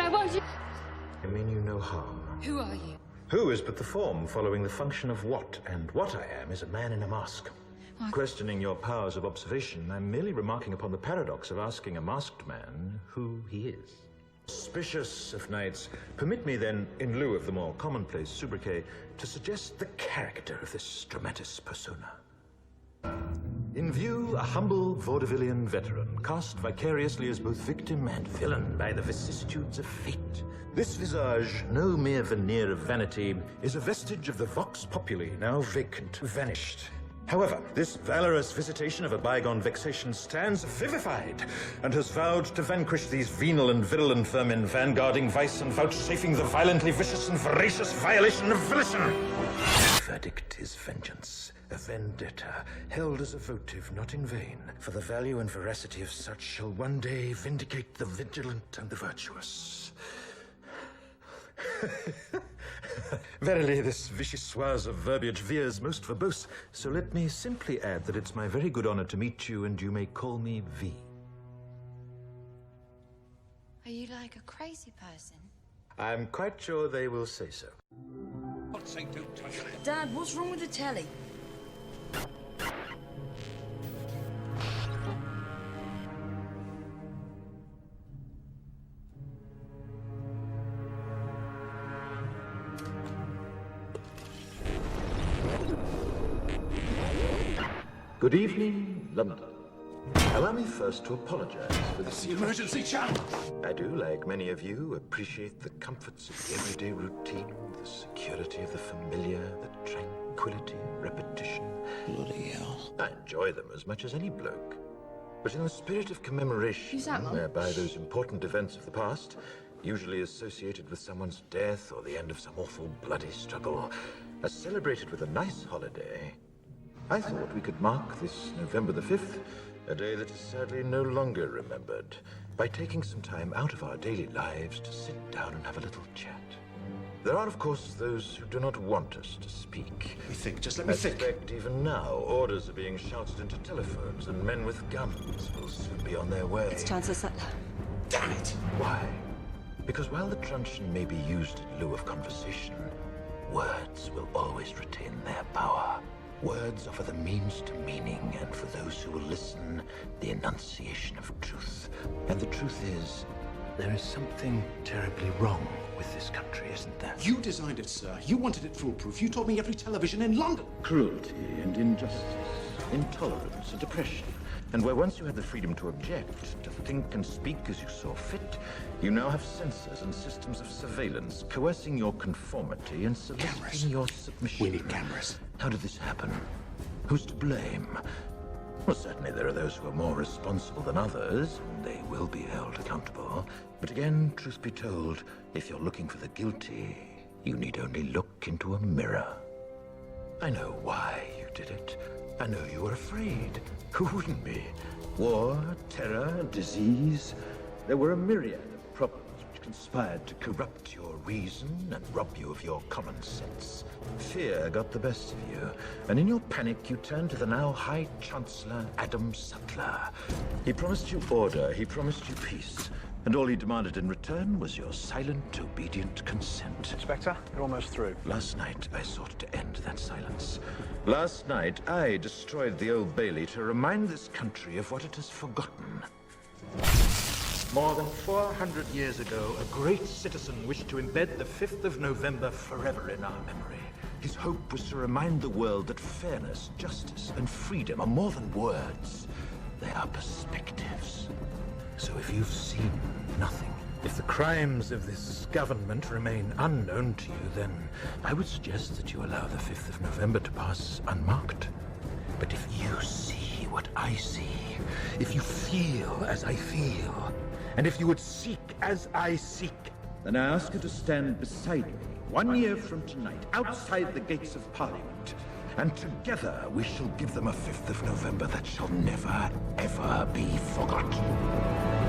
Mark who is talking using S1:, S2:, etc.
S1: I want you.
S2: I mean you no harm.
S1: Who are you?
S2: Who is but the form following the function of what, and what I am is a man in a mask. Questioning your powers of observation, I'm merely remarking upon the paradox of asking a masked man who he is. Suspicious of knights, permit me then, in lieu of the more commonplace sobriquet, to suggest the character of this dramatis persona. In view, a humble vaudevillian veteran, cast vicariously as both victim and villain by the vicissitudes of fate. This visage, no mere veneer of vanity, is a vestige of the vox populi, now vacant, vanished. However, this valorous visitation of a bygone vexation stands vivified, and has vowed to vanquish these venal and virulent vermin, vanguarding vice and vouchsafing the violently vicious and voracious violation of volition. Verdict is vengeance, a vendetta, held as a votive not in vain, for the value and veracity of such shall one day vindicate the vigilant and the virtuous. Verily, this vichyssoise of verbiage veers most verbose, so let me simply add that it's my very good honor to meet you, and you may call me V.
S1: Are you like a crazy person?
S2: I'm quite sure they will say so.
S3: Dad, what's wrong with the telly?
S2: Good evening, London. Allow me first to apologize for this.
S4: The emergency channel!
S2: I do, like many of you, appreciate the comforts of the everyday routine, the security of the familiar, the tranquility of repetition.
S4: Bloody hell.
S2: I enjoy them as much as any bloke. But in the spirit of commemoration,
S1: Who's that, Mum?
S2: whereby those important events of the past, usually associated with someone's death or the end of some awful bloody struggle, are celebrated with a nice holiday, I thought we could mark this November the 5th, a day that is sadly no longer remembered, by taking some time out of our daily lives to sit down and have a little chat. There are, of course, those who do not want us to speak.
S4: Let me think, just let me
S2: I
S4: think.
S2: suspect even now, orders are being shouted into telephones, and men with guns will soon be on their way.
S3: It's Chancellor Sutler.
S4: Damn it!
S2: Why? Because while the truncheon may be used in lieu of conversation, words will always retain their power. Words offer the means to meaning, and for those who will listen, the enunciation of truth. And the truth is, there is something terribly wrong with this country, isn't there?
S4: You designed it, sir. You wanted it foolproof. You told me every television in London.
S2: Cruelty and injustice, intolerance and oppression. And where once you had the freedom to object, to think and speak as you saw fit, you now have censors and systems of surveillance coercing your conformity and
S4: Cameras.
S2: soliciting your submission.
S4: We need cameras.
S2: How did this happen? Who's to blame? Well, certainly there are those who are more responsible than others, and they will be held accountable. But again, truth be told, if you're looking for the guilty, you need only look into a mirror. I know why you did it. I know you were afraid. Who wouldn't be? War, terror, disease. There were a myriad of problems which conspired to corrupt your reason and rob you of your common sense. Fear got the best of you, and in your panic you turned to the now High Chancellor Adam Sutler. He promised you order, he promised you peace, and all he demanded in return was your silent, obedient consent.
S5: Inspector, you're almost through.
S2: Last night, I sought to end that silence. Last night, I destroyed the Old Bailey to remind this country of what it has forgotten. More than 400 years ago, a great citizen wished to embed the 5th of November forever in our memory. His hope was to remind the world that fairness, justice, and freedom are more than words. They are perspectives. So if you've seen nothing, if the crimes of this government remain unknown to you, then I would suggest that you allow the 5th of November to pass unmarked. But if you see what I see, if you feel as I feel, and if you would seek as I seek, then I ask you to stand beside me 1 year from tonight, outside the gates of Parliament. And together we shall give them a 5th of November that shall never, ever be forgotten.